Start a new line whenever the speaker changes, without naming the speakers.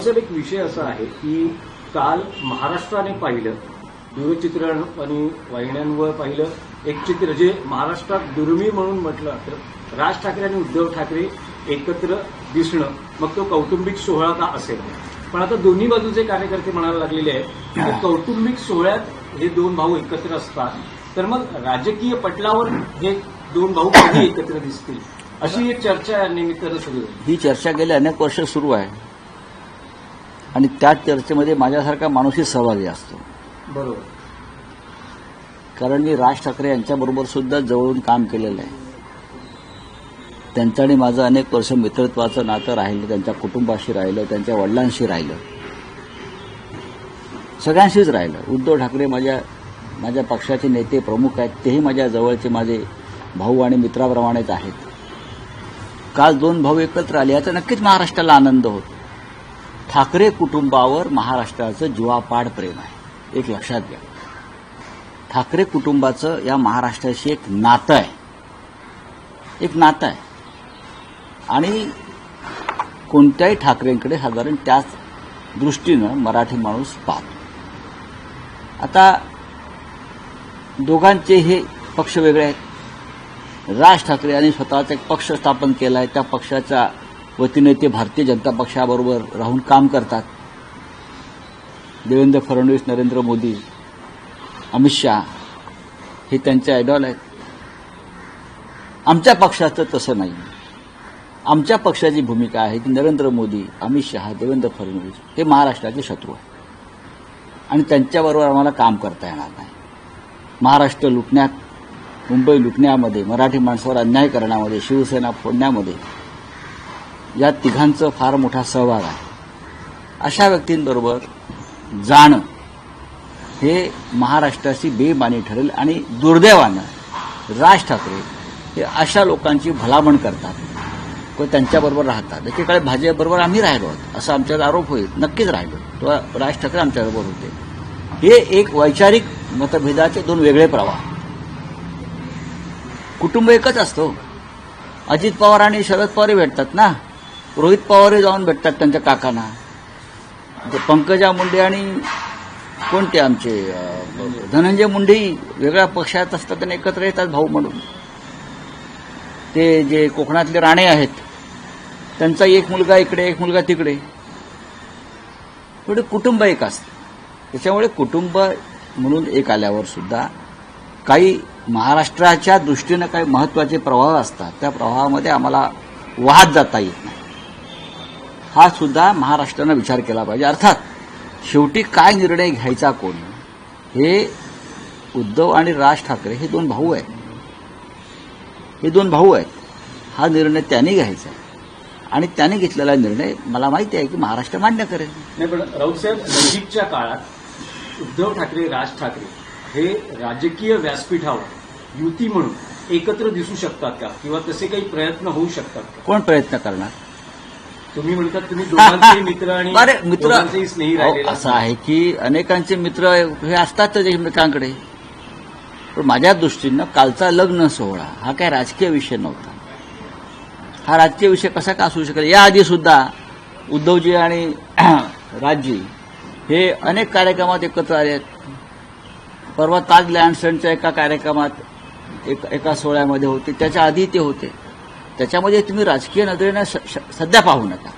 एक विषय असा आहे की काल महाराष्ट्राने पाहिलं, दूरचित्रण आणि वाहिन्यांवर पाहिलं एक चित्र जे महाराष्ट्रात दुर्मिळ म्हणून म्हटलं तर राज ठाकरे आणि उद्धव ठाकरे एकत्र दिसणं, मग तो कौटुंबिक सोहळा का असेल. पण आता दोन्ही बाजूचे कार्यकर्ते म्हणायला लागलेले आहेत की कौटुंबिक सोहळ्यात हे दोन भाऊ एकत्र असतात, तर मग राजकीय पटलावर हे दोन भाऊ कधी एकत्र दिसतील अशी एक चर्चा या निमित्तानं सुरू आहे.
ही चर्चा गेली अनेक वर्ष सुरू आहे आणि त्या चर्चेमध्ये माझ्यासारखा माणूसही सहभागी असतो.
बरोबर.
कारण मी राज ठाकरे यांच्याबरोबर सुद्धा जवळून काम केलेलं आहे. त्यांचं आणि माझं अनेक वर्ष मित्रत्वाचं नातं राहिलं, त्यांच्या कुटुंबाशी राहिलं, त्यांच्या वडिलांशी राहिलं, सगळ्यांशीच राहिलं. उद्धव ठाकरे माझ्या पक्षाचे नेते प्रमुख आहेत, तेही माझ्या जवळचे माझे भाऊ आणि मित्राप्रमाणेच आहेत. काल दोन भाऊ एकत्र आले याचा नक्कीच महाराष्ट्राला आनंद होतो. ठाकरे कुटुंबावर महाराष्ट्राचं जीवापाड प्रेम आहे, एक लक्षात घ्या. ठाकरे कुटुंबाचं या महाराष्ट्राशी एक नातं आहे, एक नातं आहे आणि कोणत्याही ठाकरेंकडे साधारण त्याच दृष्टीनं मराठी माणूस पाहतो. आता दोघांचे हे पक्ष वेगळे आहेत. राज ठाकरे यांनी स्वतःचा एक पक्ष स्थापन केला आहे, त्या पक्षाच्या वतीने ते भारतीय जनता पक्षाबरोबर राहून काम करतात. देवेंद्र फडणवीस, नरेंद्र मोदी, अमित शहा हे त्यांचे आयडॉल आहेत. आमच्या पक्षाचं तसं नाही. आमच्या पक्षाची भूमिका आहे की नरेंद्र मोदी, अमित शहा, देवेंद्र फडणवीस हे महाराष्ट्राचे शत्रू आहेत आणि त्यांच्याबरोबर आम्हाला काम करता येणार नाही. महाराष्ट्र लुटण्यात, मुंबई लुटण्यामध्ये, मराठी माणसावर अन्याय करण्यामध्ये, शिवसेना फोडण्यामध्ये या तिघांचं फार मोठा सहभाग आहे. अशा व्यक्तींबरोबर जाणं हे महाराष्ट्राची बेमानी ठरेल आणि दुर्दैवानं राज ठाकरे हे अशा लोकांची भलामण करतात व त्यांच्याबरोबर राहतात. एकीकडे भाजपबरोबर आम्ही राहिलो आहोत असा आमच्यावर आरोप होईल, नक्कीच राहिलो, तो राज ठाकरे आमच्याबरोबर होते. हे एक वैचारिक मतभेदाचे दोन वेगळे प्रवाह. कुटुंब एकच असतो. अजित पवार आणि शरद पवारही भेटतात ना, रोहित पवारही जाऊन भेटतात त्यांच्या काकांना. पंकजा मुंडे आणि कोणते आमचे धनंजय मुंडेही वेगळ्या पक्षात असतात आणि एकत्र येतात भाऊ म्हणून. ते जे कोकणातले राणे आहेत त्यांचा एक मुलगा इकडे, एक मुलगा तिकडे. थोडे कुटुंब एक असतं. त्याच्यामुळे कुटुंब म्हणून एक आल्यावर सुद्धा काही महाराष्ट्राच्या दृष्टीनं काही महत्वाचे प्रवाह असतात, त्या प्रवाहामध्ये आम्हाला वाहत जाता येत नाही. हा सुद्धा महाराष्ट्रानं विचार केला पाहिजे. अर्थात शेवटी काय निर्णय घ्यायचा कोण, हे उद्धव आणि राज ठाकरे हे दोन भाऊ आहेत. हे दोन भाऊ आहेत. हा निर्णय त्यांनी घ्यायचा आहे आणि त्यांनी घेतलेला निर्णय मला माहिती आहे की महाराष्ट्र मान्य करेल.
नाही, पण राऊतसाहेब, नजीकच्या काळात उद्धव ठाकरे, राज ठाकरे हे राजकीय व्यासपीठावर युती म्हणून एकत्र दिसू शकतात का, किंवा तसे काही प्रयत्न होऊ शकतात का?
कोण प्रयत्न करणार?
तुम्ही म्हणतात तुम्ही दोघांचे मित्र आणि दोघांचेही स्नेही राहिलेले.
असं आहे की अनेकांचे मित्र हे असतातच एकमेकांकडे. पण माझ्या दृष्टीनं कालचा लग्न सोहळा हा काय राजकीय विषय नव्हता. हा राजकीय विषय कसा का असू शकेल? याआधी सुद्धा उद्धवजी आणि राजजी हे अनेक कार्यक्रमात एकत्र आले आहेत. परवा ताज लँडसनच्या एका कार्यक्रमात एका सोहळ्यामध्ये होते, त्याच्या आधी ते होते. त्याच्यामध्ये तुम्ही राजकीय नजरेनं सध्या पाहू नका.